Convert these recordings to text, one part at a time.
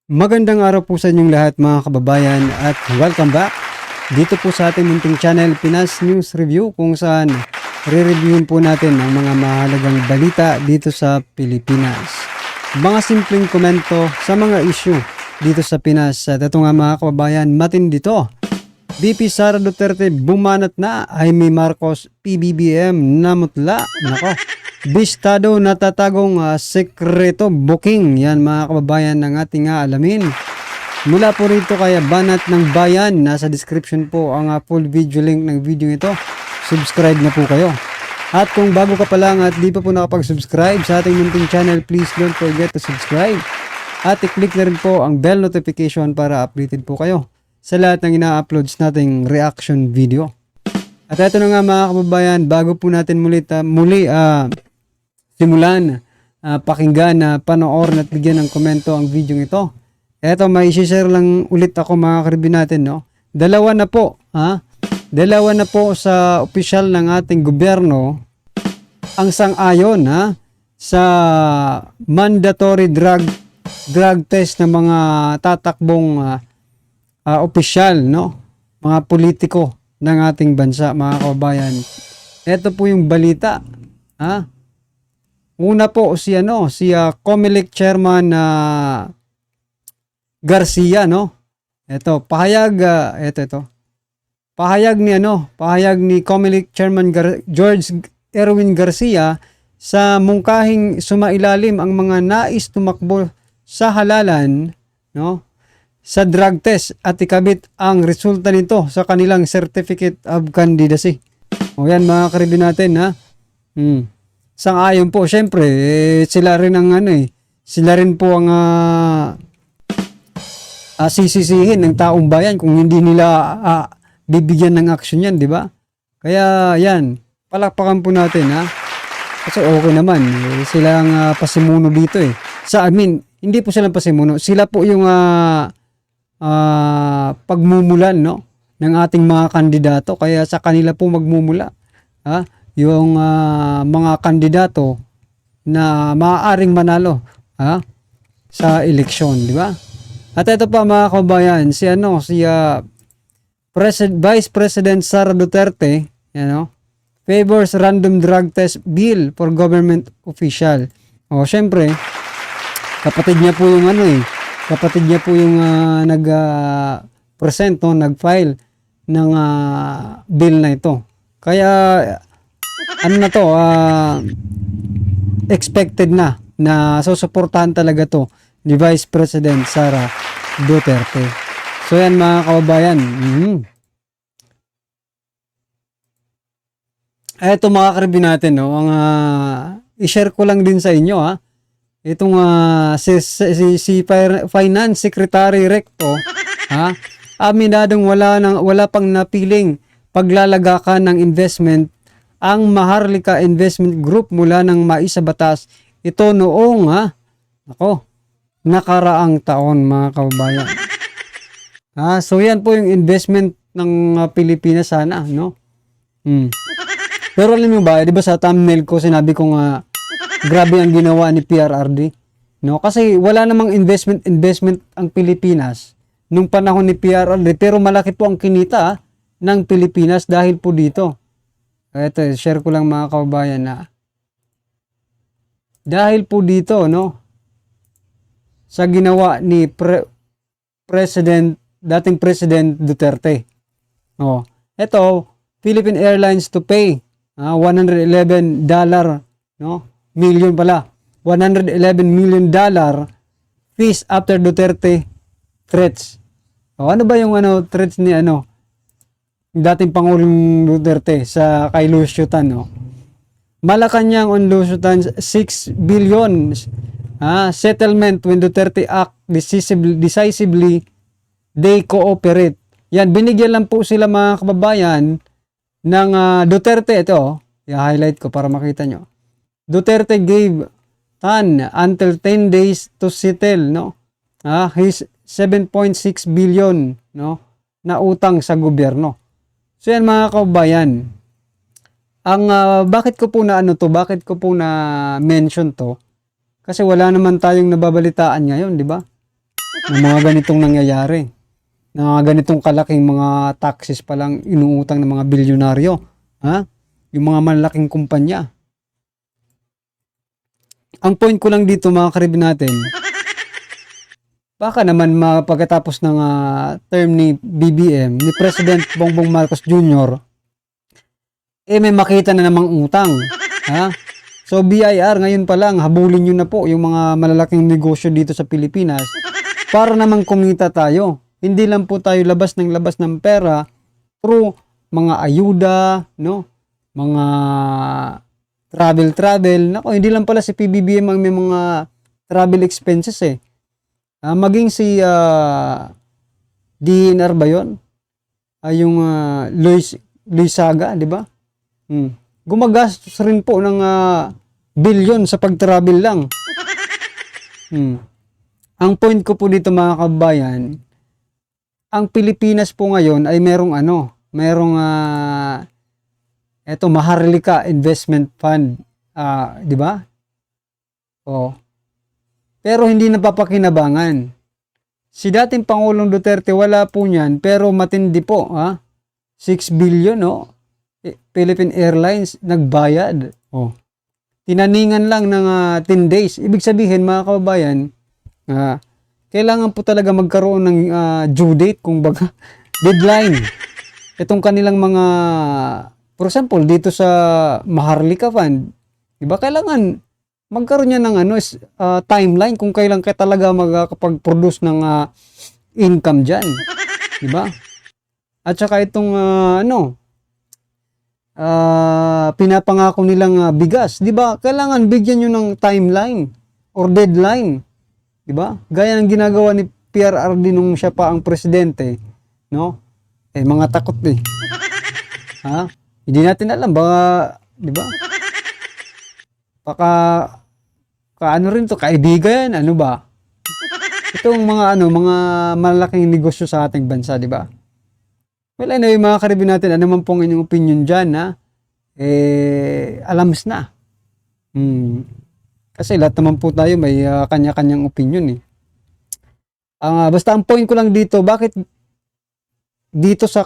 Magandang araw po sa inyong lahat mga kababayan at welcome back dito po sa ating munting channel Pinas News Review, kung saan re-reviewin po natin ang mga mahalagang balita dito sa Pilipinas. Mga simpleng komento sa mga issue dito sa Pinas. At ito nga mga kababayan, matindi to. VP Sara Duterte bumanat na, Jaime Marcos PBBM namutla. Nako, bistado natatagong sekreto booking. Yan mga kababayan ng ating alamin. Mula po rito kaya Banat ng Bayan. Nasa description po ang full video link ng video ito. Subscribe na po kayo. At kung bago ka pa lang at di pa po nakapag-subscribe sa ating munting channel, please don't forget to subscribe. At i-click na rin po ang bell notification para updated po kayo sa lahat ng ina-uploads nating reaction video. At ito na nga mga kababayan, bago po natin muli simulan, pakinggan, panoorin at bigyan ng komento ang video ito. Eto, may share lang ulit ako mga karibin natin, no? Dalawa na po sa opisyal ng ating gobyerno ang sang-ayon sa mandatory drug test ng mga tatakbong opisyal, no? Mga politiko ng ating bansa, mga kababayan. Ito po yung balita, Una po si COMELEC chairman Garcia, no? Ito, pahayag ni COMELEC chairman George Erwin Garcia sa mungkahing sumailalim ang mga nais tumakbo sa halalan, no, sa drug test at ikabit ang resulta nito sa kanilang certificate of candidacy. O yan mga karibin natin, Sang-ayon po, syempre, sila rin ang sila rin po ang sisisihin ng taong bayan kung hindi nila bibigyan ng aksyon yan, di ba? Kaya yan, palakpakan po natin, Kasi okay naman, sila ang pasimuno dito hindi po silang pasimuno, sila po yung pagmumulan, no, ng ating mga kandidato. Kaya sa kanila po magmumula yung mga kandidato na maaaring manalo sa eleksyon, di ba? At ito pa mga kababayan, si Vice President Sara Duterte, favors random drug test bill for government official. O syempre, kapatid niya po yung nag-present, nag-file ng bill na ito. Kaya expected na susuportahan talaga to ni Vice President Sara Duterte. So yan mga kababayan. Eto mga karibin natin, ang i-share ko lang din sa inyo, itong si Finance Secretary Recto, aminadong wala pang napiling paglalagakan ng investment ang Maharlika Investment Group mula nang maisabatas ito noong nakaraang taon mga kababayan. So yan po yung investment ng Pilipinas sana, no? Pero alam mo ba, di ba sa thumbnail ko sinabi ko grabe ang ginawa ni PRRD, no? Kasi wala namang investment ang Pilipinas nung panahon ni PRRD, pero malaki po ang kinita ng Pilipinas dahil po dito. Ito, share ko lang mga kababayan dahil po dito, no, sa ginawa ni dating President Duterte. Ito, Philippine Airlines to pay $111, no, million pala. $111 million fees after Duterte threats. Ano ba yung threats ni dating Pangulong Duterte sa kay Lucio Tan, no? Malacanang on Lucio Tan 6 billion settlement when Duterte act decisively they cooperate. Yan, binigyan lang po sila mga kababayan ng Duterte. Ito, i-highlight ko para makita nyo. Duterte gave Tan until 10 days to settle, no, his 7.6 billion, no, na utang sa gobyerno. So yan mga kababayan, bakit ko po na mention to? Kasi wala naman tayong nababalitaan ngayon, di ba? ng mga ganitong nangyayari. Na ganitong kalaking mga taxes pa lang inuutang ng mga bilyonaryo. Ha? Yung mga malalaking kumpanya. Ang point ko lang dito mga karibin natin, baka naman pagkatapos ng term ni BBM, ni President Bongbong Marcos Jr., may makita na namang utang. Ha? So BIR ngayon pa lang, habulin nyo na po yung mga malalaking negosyo dito sa Pilipinas para naman kumita tayo. Hindi lang po tayo labas ng pera through mga ayuda, no? Mga travel. Nako, hindi lang pala si PBBM ang may mga travel expenses eh. Maging si DNR ba yun? Yung Luis Saga, di ba? Gumagastos rin po ng bilyon sa pag-travel lang. Ang point ko po dito mga kabayan, ang Pilipinas po ngayon ay merong Maharlika Investment Fund, di ba? Oh. Pero hindi napapakinabangan. Si dating Pangulong Duterte wala po niyan, pero matindi po, 6 billion, no? Philippine Airlines nagbayad. Oh. Tinaningan lang ng 10 days. Ibig sabihin mga kababayan, kailangan po talaga magkaroon ng due date, kung baga, deadline. Itong kanilang mga, for example, dito sa Maharlika Fund, di ba, kailangan magkaroon niya ng timeline kung kailan ka talaga magkakapag-produce ng income dyan. Di ba? At saka itong pinapangako nilang bigas, di ba? Kailangan bigyan nyo ng timeline or deadline. Di ba? Gaya ng ginagawa ni PRRD nung siya pa ang presidente, no? Mga takot eh. Hindi natin alam, baka, di ba? Baka kaano rin to, kaibigan, ano ba? Itong mga mga malaking negosyo sa ating bansa, di ba? Well, anyway, mga karibin natin, ano man pong inyong opinion dyan, alams na. Kasi lahat naman po tayo may kanya-kanyang opinion eh. Basta ang point ko lang dito, bakit dito sa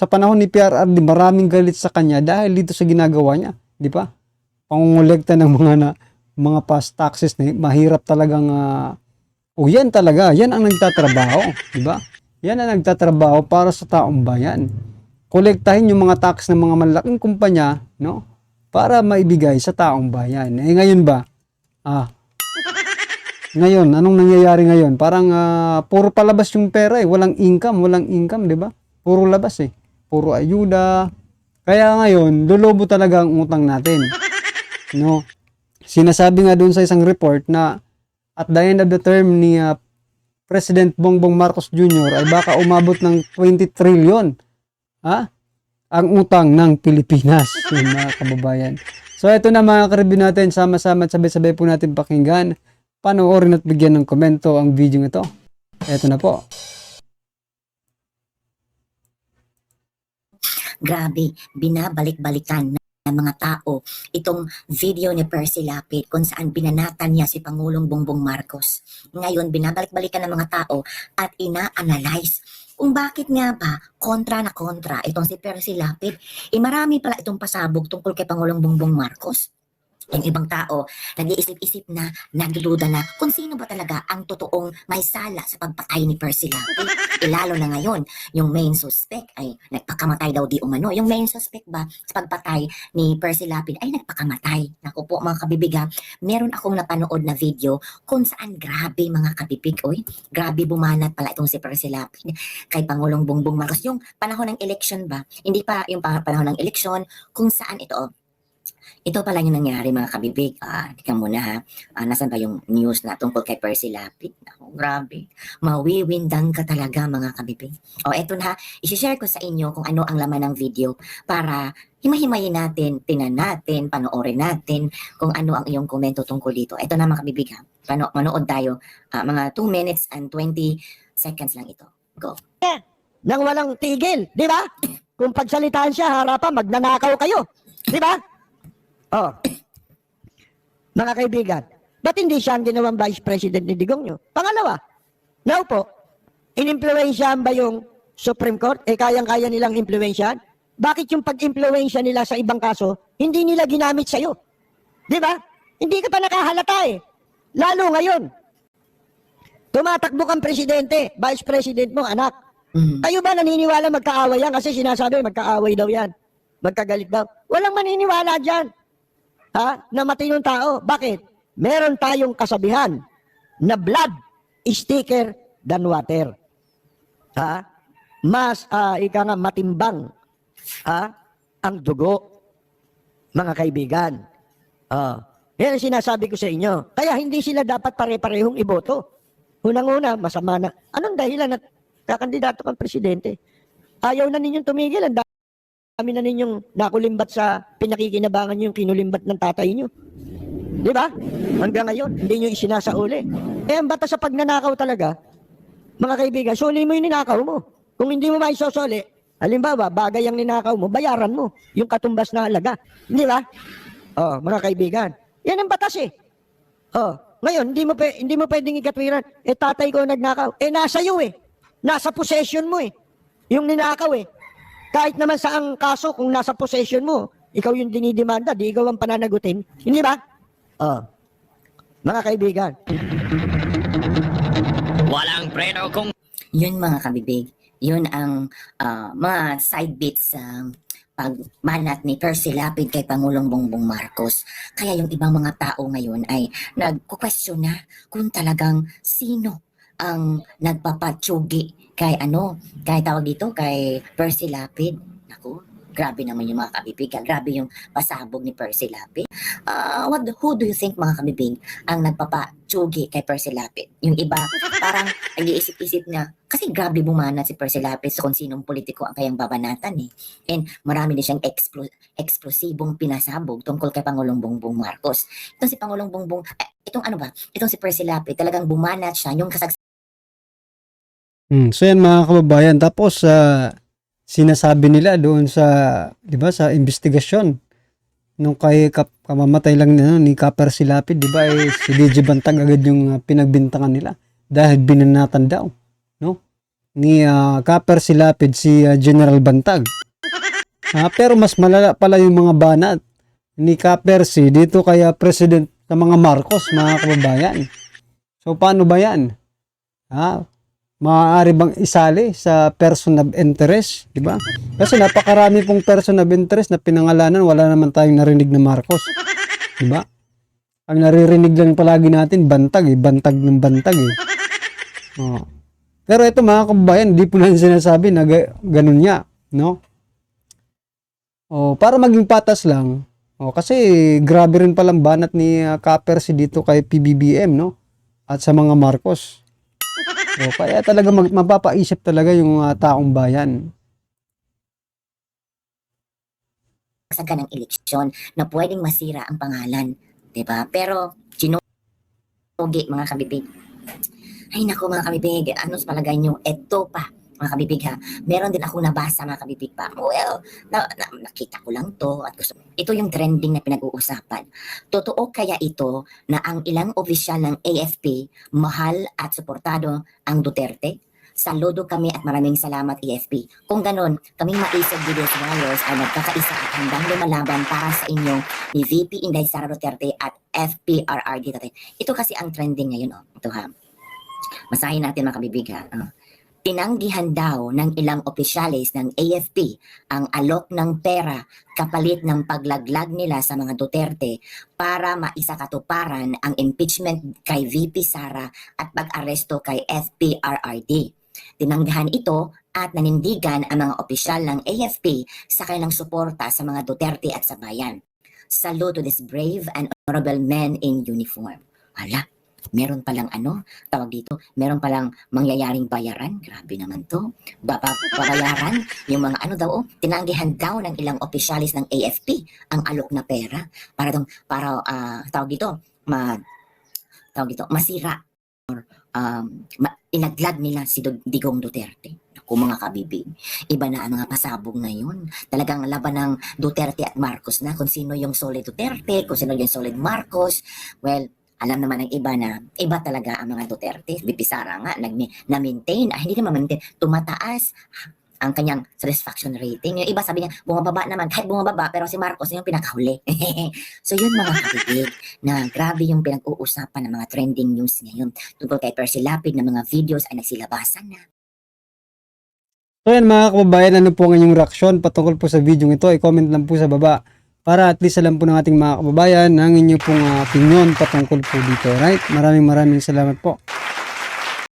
panahon ni PRRD maraming galit sa kanya dahil dito sa ginagawa niya, di ba? Pangungulekta ng mga past taxes na mahirap talagang yan talaga, yan ang nagtatrabaho, di ba? Yan ang nagtatrabaho para sa taong bayan. Kolektahin yung mga tax ng mga malalaking kumpanya, no? Para maibigay sa taong bayan. Ngayon ba? Ngayon, anong nangyayari ngayon? Parang puro palabas yung pera eh, walang income, di ba? Puro labas eh. Puro ayuda. Kaya ngayon, lolobo talaga ang utang natin. No? Sinasabi nga doon sa isang report na at the end of the term ni President Bongbong Marcos Jr. ay baka umabot ng 20 trillion ang utang ng Pilipinas, yung mga kababayan. So ito na mga karibin natin, sama-sama at sabay-sabay po natin pakinggan, panoorin at bigyan ng komento ang video ito. Ito na po. Grabe, binabalik-balikan ng mga tao itong video ni Percy Lapid kung saan binanatan niya si Pangulong Bongbong Marcos. Ngayon, binabalik-balikan ng mga tao at ina-analyze kung bakit nga ba kontra na kontra itong si Percy Lapid. Marami pala itong pasabog tungkol kay Pangulong Bongbong Marcos. Yung ibang tao, nag-iisip-isip na, nagdududa na kung sino ba talaga ang totoong may sala sa pagpatay ni Percy Lapid. Lalo na ngayon, yung main suspect ay nagpakamatay daw di umano. Yung main suspect ba sa pagpatay ni Percy Lapid ay nagpakamatay. Naku po mga kabibiga, meron akong napanood na video kung saan grabe mga kabibig. Oy, grabe bumanat pala itong si Percy Lapid kay Pangulong Bongbong Marcos. Yung panahon ng election ba, hindi pa yung panahon ng election, kung saan ito pala yung nangyari mga kabibig. Tika muna ha. Nasaan ba yung news na tungkol kay Percy Lapid? Grabe. Mawiwindang ka talaga mga kabibig. Eto na. I-share ko sa inyo kung ano ang laman ng video para himahimayin natin, tinan natin, panoorin natin kung ano ang iyong komento tungkol dito. Ito na mga kabibig ha. Manood tayo. Mga 2 minutes and 20 seconds lang ito. Go. Nang walang tigil, di ba? Kung pagsalitaan siya, harapan, magnanakaw kayo. Di ba? Mga kaibigan, ba't hindi siya ang ginawang vice president ni Digong nyo? Pangalawa, Now po, inimpluwensyahan ba yung Supreme Court? Kayang-kaya nilang impluwensyahan? Bakit yung pag-impluwensya nila sa ibang kaso, hindi nila ginamit sa'yo? Di ba? Hindi ka pa nakahalata eh. Lalo ngayon. Tumatakbo kang presidente, vice president mo, anak. Kayo ba naniniwala magkaaway yan? Kasi sinasabi magkaaway daw yan. Magkagalit daw. Walang maniniwala dyan. Ha? Na matinong tao. Bakit? Meron tayong kasabihan na blood is thicker than water. Ha? Mas, ika nga, matimbang ang dugo, mga kaibigan. Yan ang sinasabi ko sa inyo. Kaya hindi sila dapat pare-parehong iboto. Unang-una, masama na. Anong dahilan at kakandidato kang presidente? Ayaw na ninyong tumigil. Ang dami na ninyong nakulimbat sa pinakikinabangan yung kinulimbat ng tatay nyo. Di ba? Hanggang ngayon, hindi nyo isinasauli. Ang batas sa pagnanakaw talaga, mga kaibigan, suli mo yung ninakaw mo. Kung hindi mo maisosoli, halimbawa, bagay ang ninakaw mo, bayaran mo yung katumbas na halaga. Di ba? Mga kaibigan. Yan ang batas eh. Ngayon, hindi mo pwedeng ikatwiran. Tatay ko nagnakaw. Nasa iyo eh. Nasa possession mo eh. Yung ninakaw eh. Kahit naman sa ang kaso, kung nasa possession mo, ikaw yung dinidemanda, di ikaw ang pananagutin. Hindi ba? Mga kaibigan. Walang preno kung Yun mga kabibig, yun ang mga side bits sa pagmanat ni Percy Lapid kay Pangulong Bongbong Marcos. Kaya yung ibang mga tao ngayon ay nagkukwestiyon na kung talagang sino ang nagpapatsugi kay kay tawag dito, kay Percy Lapid. Naku, grabe naman yung mga kabibigan. Grabe yung pasabog ni Percy Lapid. Who do you think mga kabibig ang nagpapatsugi kay Percy Lapid? Yung iba parang nag-iisip-isip na kasi grabe bumanat si Percy Lapid sa kung sinong politiko ang kayang babanatan eh. And marami din siyang eksplosibong pinasabog tungkol kay Pangulong Bongbong Marcos. Itong si Pangulong Bongbong, itong si Percy Lapid talagang bumanat siya yung So yan mga kababayan, tapos sinasabi nila doon sa, 'di ba, sa investigasyon nung kay kamamatay lang ni Kaper Silapid, 'di ba, si DJ Bantag agad yung pinagbintangan nila dahil binanatan daw, no? Ni Kaper Silapid si General Bantag. Pero mas malala pala yung mga banat ni Kaper si dito kaya President sa mga Marcos, mga kababayan. So paano ba 'yan? Maaari bang isali sa person of interest, di ba? Kasi napakarami pong person of interest na pinangalanan, wala naman tayong narinig na Marcos, di ba? Ang naririnig lang palagi natin, bantag ng bantag eh. Pero ito mga kababayan, di po natin sinasabi na ganun niya, no? Para maging patas lang, kasi grabe rin palang banat ni Kaper si dito kay PBBM, no? At sa mga Marcos. Kaya talaga mapapaisip talaga yung taong bayan. kasagsagan ng eleksyon na pwedeng masira ang pangalan, 'di ba? Pero sinugi mga kabibig. Ay nako mga kabibig, ano sa palagay nyo? Eto pa mga kabibig ha. Meron din ako nabasa mga kabibig pa. Well, nakita ko lang to at gusto. Ito yung trending na pinag-uusapan. Totoo kaya ito na ang ilang opisyal ng AFP mahal at suportado ang Duterte? Saludo kami at maraming salamat AFP. Kung ganon, kaming maisog videos warriors ay nagkakaisa at handang lumalaban para sa inyo ni VP Inday Sara Duterte at FPRRD. Ito kasi ang trending ngayon. Ito ha. Masahin natin mga kabibig ha. Tinanggihan daw ng ilang opisyalis ng AFP ang alok ng pera kapalit ng paglaglag nila sa mga Duterte para maisakatuparan ang impeachment kay VP Sara at pag-aresto kay FPRRD. Tinanggihan ito at nanindigan ang mga opisyal ng AFP sa kanilang suporta sa mga Duterte at sa bayan. Salute to this brave and honorable men in uniform. Hala, meron palang tawag dito, meron palang mangyayaring bayaran. Grabe naman to. Babayaran yung mga tinanggihan daw ng ilang opisyalis ng AFP ang alok na pera para masira or inaglag nila si Digong Duterte. Naku mga kabibig, iba na ang mga pasabog ngayon. Talagang laban ng Duterte at Marcos na kung sino yung solid Duterte, kung sino yung solid Marcos. Well, Alam naman ng iba na iba talaga ang mga Duterte. VP Sara nga, na-maintain, hindi naman maintain, tumataas ang kanyang satisfaction rating. Yung iba sabi niya, bumababa naman, kahit bumababa, pero si Marcos yung pinakahuli. So yun mga kapatid, na grabe yung pinag-uusapan ng mga trending news ngayon. Tungkol kay Percy Lapid na mga videos ay nagsilabasan na. So yan mga kababayan, ano po ang inyong reaksyon patungkol po sa video ito? I-comment lang po sa baba para at least alam po ng ating mga kababayan ang inyong pong opinion patungkol po dito. Right? Maraming salamat po.